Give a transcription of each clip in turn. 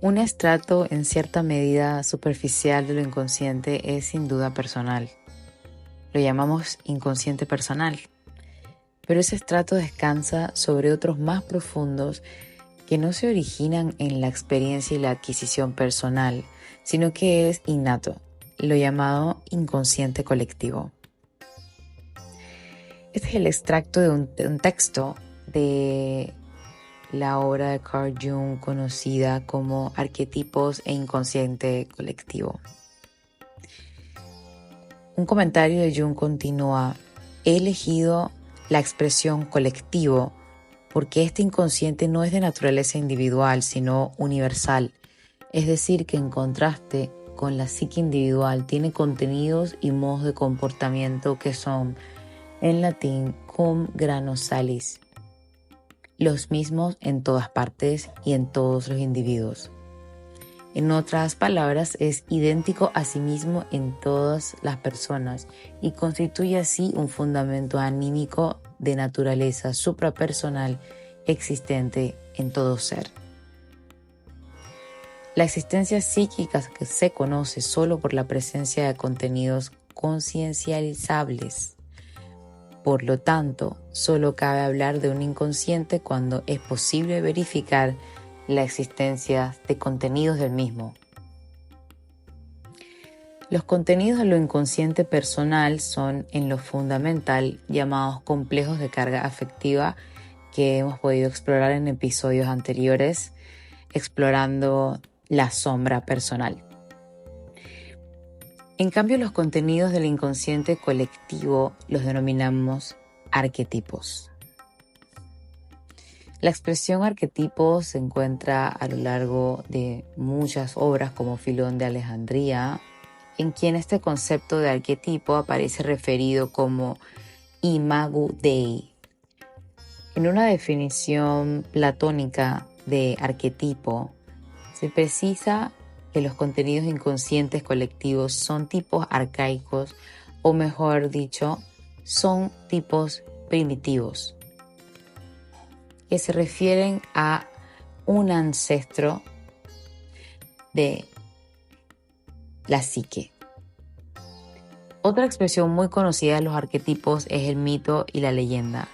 Un estrato en cierta medida superficial de lo inconsciente es sin duda personal. Lo llamamos inconsciente personal, pero ese estrato descansa sobre otros más profundos que no se originan en la experiencia y la adquisición personal, sino que es innato, lo llamado inconsciente colectivo. Este es el extracto de un texto de la obra de Carl Jung conocida como Arquetipos e Inconsciente Colectivo. Un comentario de Jung continúa: he elegido la expresión colectivo porque este inconsciente no es de naturaleza individual, sino universal. Es decir, que en contraste con la psique individual, tiene contenidos y modos de comportamiento que son, en latín, cum grano salis, los mismos en todas partes y en todos los individuos. En otras palabras, es idéntico a sí mismo en todas las personas y constituye así un fundamento anímico de naturaleza suprapersonal existente en todo ser. La existencia psíquica que se conoce solo por la presencia de contenidos conciencializables. Por lo tanto, solo cabe hablar de un inconsciente cuando es posible verificar la existencia de contenidos del mismo. Los contenidos de lo inconsciente personal son, en lo fundamental, llamados complejos de carga afectiva, que hemos podido explorar en episodios anteriores, explorando la sombra personal. En cambio, los contenidos del inconsciente colectivo los denominamos arquetipos. La expresión arquetipo se encuentra a lo largo de muchas obras como Filón de Alejandría, en quien este concepto de arquetipo aparece referido como imago Dei. En una definición platónica de arquetipo, se precisa que los contenidos inconscientes colectivos son tipos arcaicos, o mejor dicho, son tipos primitivos, que se refieren a un ancestro de la psique. Otra expresión muy conocida de los arquetipos es el mito y la leyenda.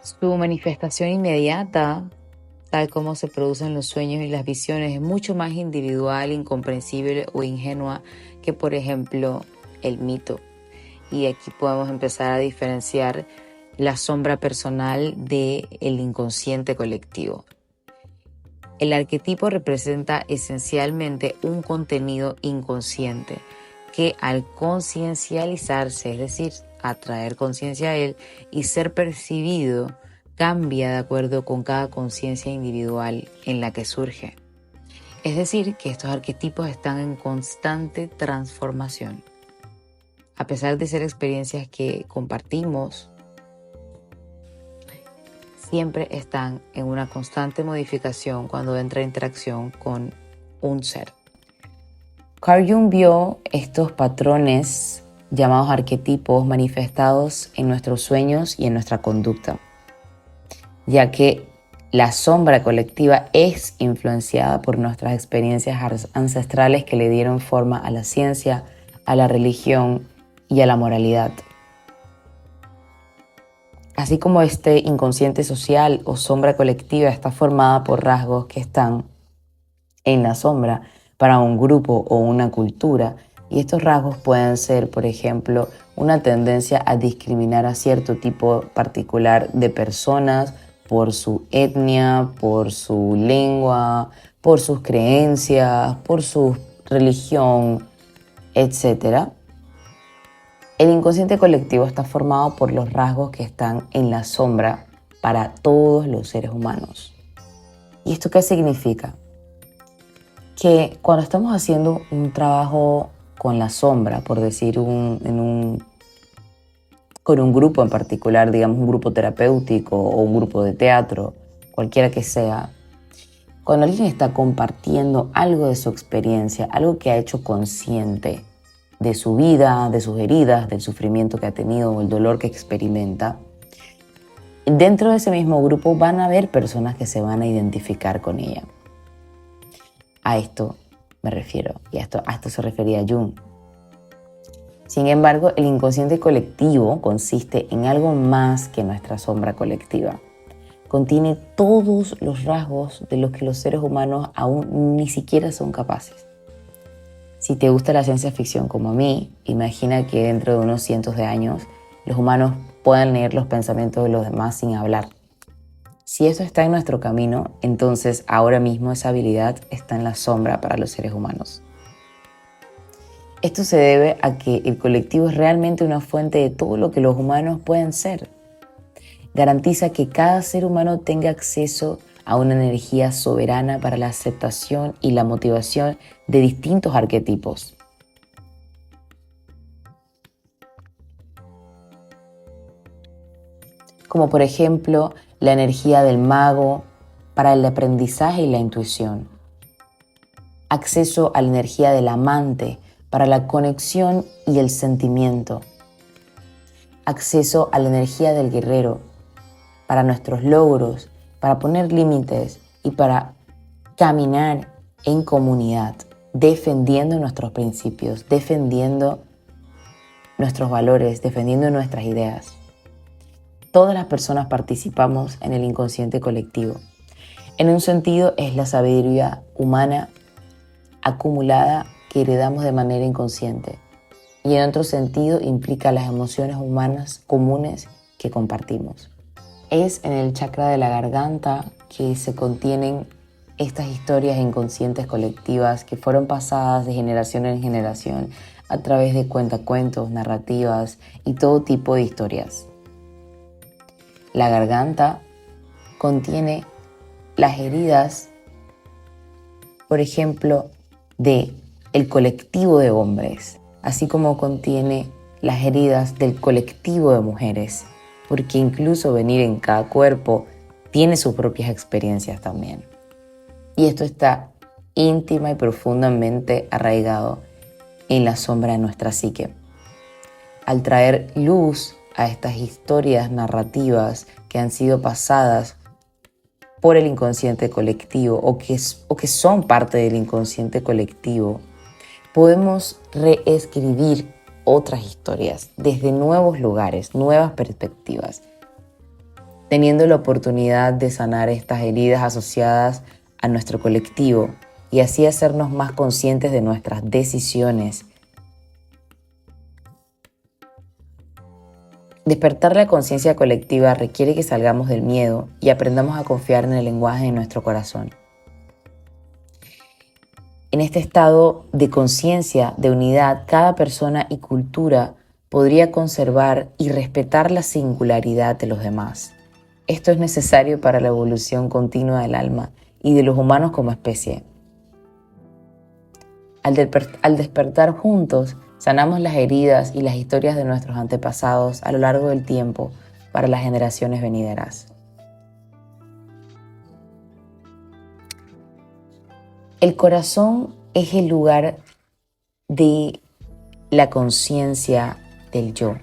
Su manifestación inmediata, tal como se producen los sueños y las visiones, es mucho más individual, incomprensible o ingenua que, por ejemplo, el mito. Y aquí podemos empezar a diferenciar la sombra personal del inconsciente colectivo. El arquetipo representa esencialmente un contenido inconsciente que, al conciencializarse, es decir, atraer conciencia a él y ser percibido, cambia de acuerdo con cada conciencia individual en la que surge. Es decir, que estos arquetipos están en constante transformación. A pesar de ser experiencias que compartimos, siempre están en una constante modificación cuando entra en interacción con un ser. Carl Jung vio estos patrones llamados arquetipos manifestados en nuestros sueños y en nuestra conducta, ya que la sombra colectiva es influenciada por nuestras experiencias ancestrales que le dieron forma a la ciencia, a la religión y a la moralidad. Así como este inconsciente social o sombra colectiva está formada por rasgos que están en la sombra para un grupo o una cultura, y estos rasgos pueden ser, por ejemplo, una tendencia a discriminar a cierto tipo particular de personas por su etnia, por su lengua, por sus creencias, por su religión, etc. El inconsciente colectivo está formado por los rasgos que están en la sombra para todos los seres humanos. ¿Y esto qué significa? Que cuando estamos haciendo un trabajo con la sombra, por decir con un grupo en particular, digamos un grupo terapéutico o un grupo de teatro, cualquiera que sea, cuando alguien está compartiendo algo de su experiencia, algo que ha hecho consciente de su vida, de sus heridas, del sufrimiento que ha tenido o el dolor que experimenta, dentro de ese mismo grupo van a haber personas que se van a identificar con ella. A esto me refiero, y a esto se refería Jung. Sin embargo, el inconsciente colectivo consiste en algo más que nuestra sombra colectiva. Contiene todos los rasgos de los que los seres humanos aún ni siquiera son capaces. Si te gusta la ciencia ficción como a mí, imagina que dentro de unos cientos de años los humanos puedan leer los pensamientos de los demás sin hablar. Si eso está en nuestro camino, entonces ahora mismo esa habilidad está en la sombra para los seres humanos. Esto se debe a que el colectivo es realmente una fuente de todo lo que los humanos pueden ser. Garantiza que cada ser humano tenga acceso a una energía soberana para la aceptación y la motivación de distintos arquetipos. Como por ejemplo, la energía del mago para el aprendizaje y la intuición. Acceso a la energía del amante para la conexión y el sentimiento. Acceso a la energía del guerrero para nuestros logros, para poner límites y para caminar en comunidad, defendiendo nuestros principios, defendiendo nuestros valores, defendiendo nuestras ideas. Todas las personas participamos en el inconsciente colectivo. En un sentido es la sabiduría humana acumulada que heredamos de manera inconsciente, y en otro sentido implica las emociones humanas comunes que compartimos. Es en el chakra de la garganta que se contienen estas historias inconscientes colectivas que fueron pasadas de generación en generación a través de cuentacuentos, narrativas y todo tipo de historias. La garganta contiene las heridas, por ejemplo, de el colectivo de hombres, así como contiene las heridas del colectivo de mujeres, porque incluso venir en cada cuerpo tiene sus propias experiencias también. Y esto está íntima y profundamente arraigado en la sombra de nuestra psique. Al traer luz a estas historias narrativas que han sido pasadas por el inconsciente colectivo o que son parte del inconsciente colectivo, podemos reescribir otras historias desde nuevos lugares, nuevas perspectivas, teniendo la oportunidad de sanar estas heridas asociadas a nuestro colectivo y así hacernos más conscientes de nuestras decisiones. Despertar la conciencia colectiva requiere que salgamos del miedo y aprendamos a confiar en el lenguaje de nuestro corazón. En este estado de conciencia, de unidad, cada persona y cultura podría conservar y respetar la singularidad de los demás. Esto es necesario para la evolución continua del alma y de los humanos como especie. Al despertar juntos, sanamos las heridas y las historias de nuestros antepasados a lo largo del tiempo para las generaciones venideras. El corazón es el lugar de la conciencia del yo.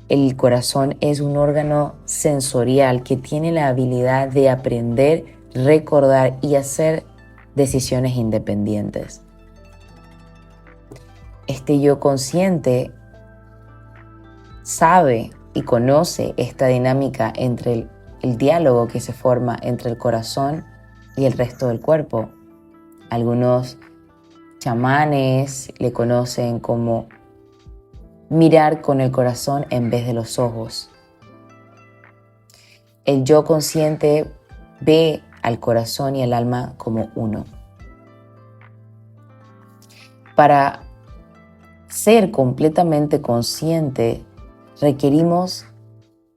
El corazón es un órgano sensorial que tiene la habilidad de aprender, recordar y hacer decisiones independientes. Este yo consciente sabe y conoce esta dinámica entre el diálogo que se forma entre el corazón y el resto del cuerpo. Algunos chamanes le conocen como mirar con el corazón en vez de los ojos. El yo consciente ve al corazón y el alma como uno. Para ser completamente consciente, requerimos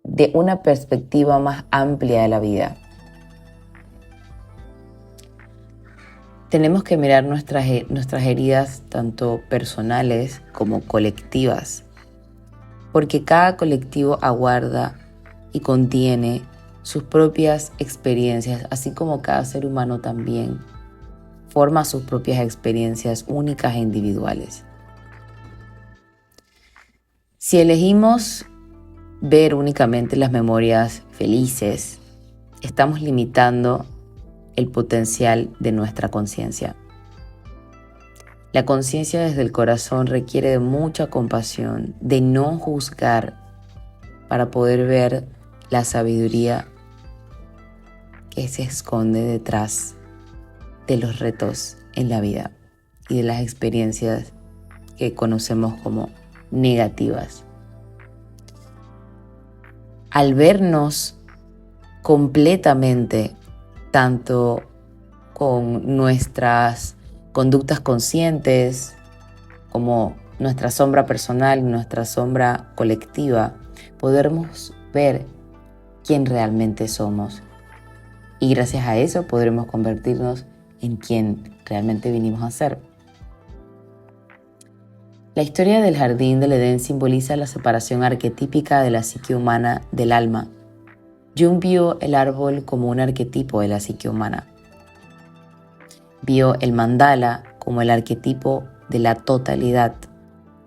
de una perspectiva más amplia de la vida. Tenemos que mirar nuestras heridas, tanto personales como colectivas, porque cada colectivo aguarda y contiene sus propias experiencias, así como cada ser humano también forma sus propias experiencias únicas e individuales. Si elegimos ver únicamente las memorias felices, estamos limitando el potencial de nuestra conciencia. La conciencia desde el corazón requiere de mucha compasión, de no juzgar para poder ver la sabiduría que se esconde detrás de los retos en la vida y de las experiencias que conocemos como negativas. Al vernos completamente, tanto con nuestras conductas conscientes como nuestra sombra personal y nuestra sombra colectiva, podremos ver quién realmente somos. Y gracias a eso podremos convertirnos en quien realmente vinimos a ser. La historia del jardín del Edén simboliza la separación arquetípica de la psique humana del alma. Jung vio el árbol como un arquetipo de la psique humana. Vio el mandala como el arquetipo de la totalidad,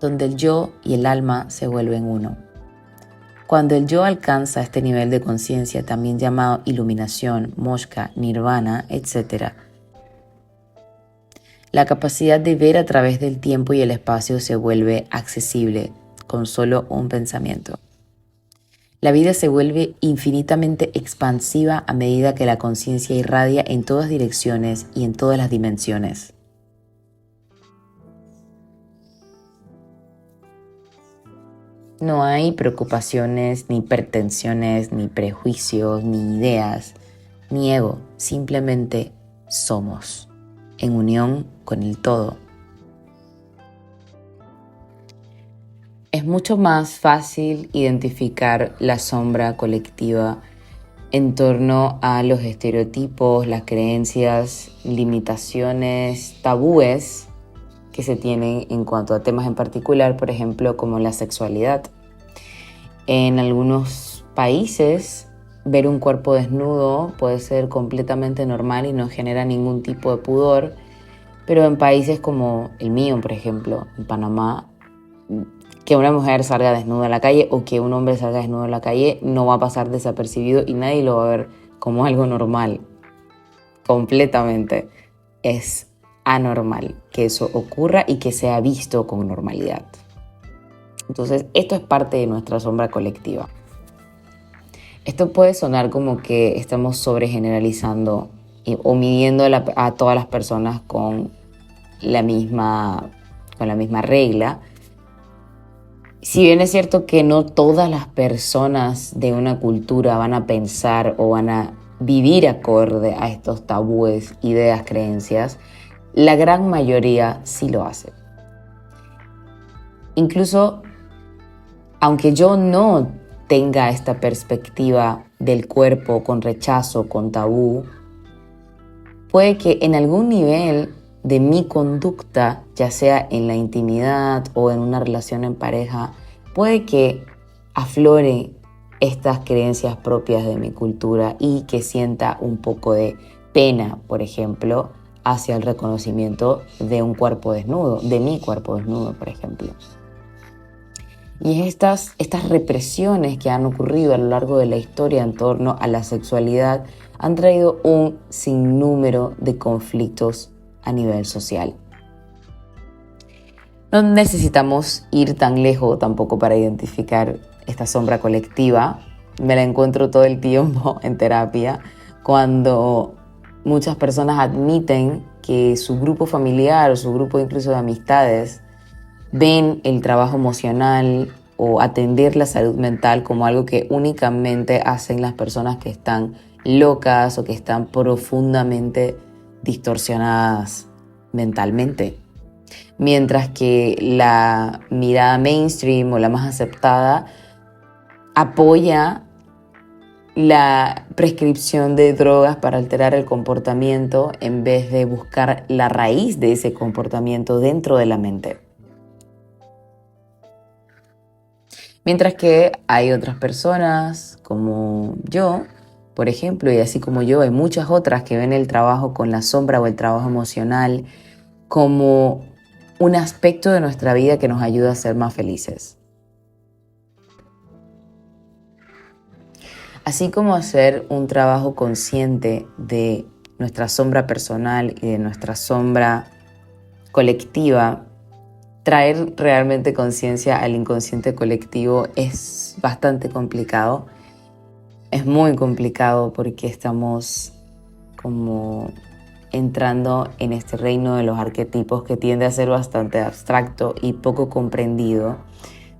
donde el yo y el alma se vuelven uno. Cuando el yo alcanza este nivel de conciencia, también llamado iluminación, moksha, nirvana, etc., la capacidad de ver a través del tiempo y el espacio se vuelve accesible con solo un pensamiento. La vida se vuelve infinitamente expansiva a medida que la conciencia irradia en todas direcciones y en todas las dimensiones. No hay preocupaciones, ni pretensiones, ni prejuicios, ni ideas, ni ego. Simplemente somos, en unión con el todo. Es mucho más fácil identificar la sombra colectiva en torno a los estereotipos, las creencias, limitaciones, tabúes que se tienen en cuanto a temas en particular, por ejemplo, como la sexualidad. En algunos países, ver un cuerpo desnudo puede ser completamente normal y no genera ningún tipo de pudor, pero en países como el mío, por ejemplo, en Panamá, que una mujer salga desnuda a la calle o que un hombre salga desnudo a la calle no va a pasar desapercibido y nadie lo va a ver como algo normal. Completamente. Es anormal que eso ocurra y que sea visto con normalidad. Entonces, esto es parte de nuestra sombra colectiva. Esto puede sonar como que estamos sobregeneralizando o midiendo a todas las personas con la misma regla. Si bien es cierto que no todas las personas de una cultura van a pensar o van a vivir acorde a estos tabúes, ideas, creencias, la gran mayoría sí lo hace. Incluso, aunque yo no tenga esta perspectiva del cuerpo con rechazo, con tabú, puede que en algún nivel de mi conducta, ya sea en la intimidad o en una relación en pareja, puede que aflore estas creencias propias de mi cultura y que sienta un poco de pena, por ejemplo, hacia el reconocimiento de un cuerpo desnudo, de mi cuerpo desnudo, por ejemplo. Y estas represiones que han ocurrido a lo largo de la historia en torno a la sexualidad han traído un sinnúmero de conflictos a nivel social. No necesitamos ir tan lejos tampoco para identificar esta sombra colectiva. Me la encuentro todo el tiempo en terapia cuando muchas personas admiten que su grupo familiar o su grupo incluso de amistades ven el trabajo emocional o atender la salud mental como algo que únicamente hacen las personas que están locas o que están profundamente distorsionadas mentalmente. Mientras que la mirada mainstream o la más aceptada apoya la prescripción de drogas para alterar el comportamiento en vez de buscar la raíz de ese comportamiento dentro de la mente. Mientras que hay otras personas como yo, por ejemplo, y así como yo, hay muchas otras que ven el trabajo con la sombra o el trabajo emocional como un aspecto de nuestra vida que nos ayuda a ser más felices. Así como hacer un trabajo consciente de nuestra sombra personal y de nuestra sombra colectiva, traer realmente conciencia al inconsciente colectivo es bastante complicado. Es muy complicado porque estamos como entrando en este reino de los arquetipos que tiende a ser bastante abstracto y poco comprendido,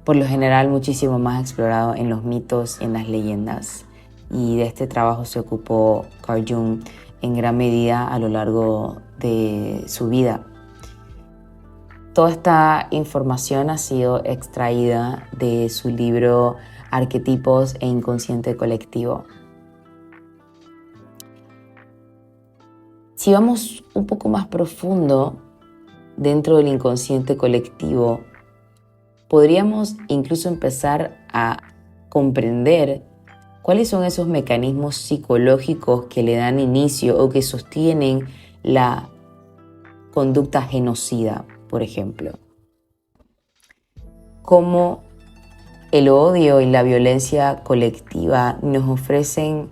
por lo general muchísimo más explorado en los mitos y en las leyendas. Y de este trabajo se ocupó Carl Jung en gran medida a lo largo de su vida. Toda esta información ha sido extraída de su libro Arquetipos e Inconsciente Colectivo. Si vamos un poco más profundo dentro del inconsciente colectivo, podríamos incluso empezar a comprender cuáles son esos mecanismos psicológicos que le dan inicio o que sostienen la conducta genocida, por ejemplo. Cómo el odio y la violencia colectiva nos ofrecen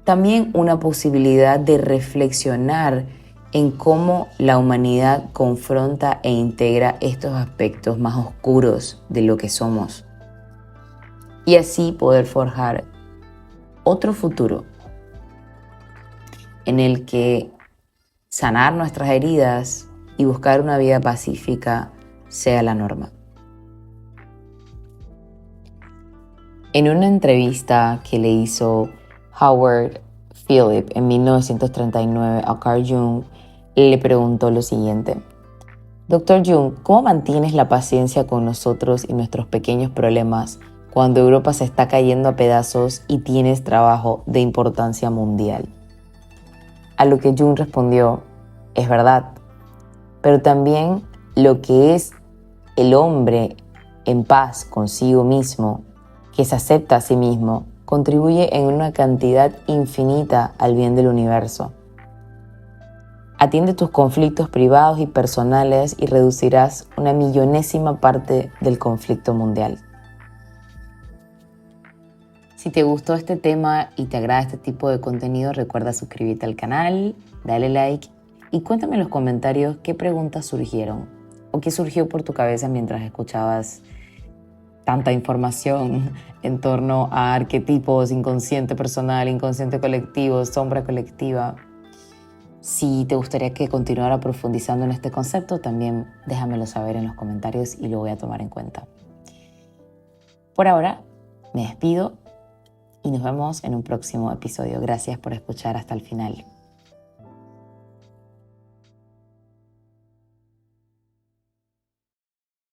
también una posibilidad de reflexionar en cómo la humanidad confronta e integra estos aspectos más oscuros de lo que somos, y así poder forjar otro futuro en el que sanar nuestras heridas y buscar una vida pacífica sea la norma. En una entrevista que le hizo Howard Phillips en 1939 a Carl Jung, le preguntó lo siguiente: Dr. Jung, ¿cómo mantienes la paciencia con nosotros y nuestros pequeños problemas cuando Europa se está cayendo a pedazos y tienes trabajo de importancia mundial? A lo que Jung respondió: es verdad, pero también lo que es el hombre en paz consigo mismo, que se acepta a sí mismo, contribuye en una cantidad infinita al bien del universo. Atiende tus conflictos privados y personales y reducirás una millonésima parte del conflicto mundial. Si te gustó este tema y te agrada este tipo de contenido, recuerda suscribirte al canal, dale like y cuéntame en los comentarios qué preguntas surgieron o qué surgió por tu cabeza mientras escuchabas tanta información en torno a arquetipos, inconsciente personal, inconsciente colectivo, sombra colectiva. Si te gustaría que continuara profundizando en este concepto, también déjamelo saber en los comentarios y lo voy a tomar en cuenta. Por ahora, me despido y nos vemos en un próximo episodio. Gracias por escuchar hasta el final.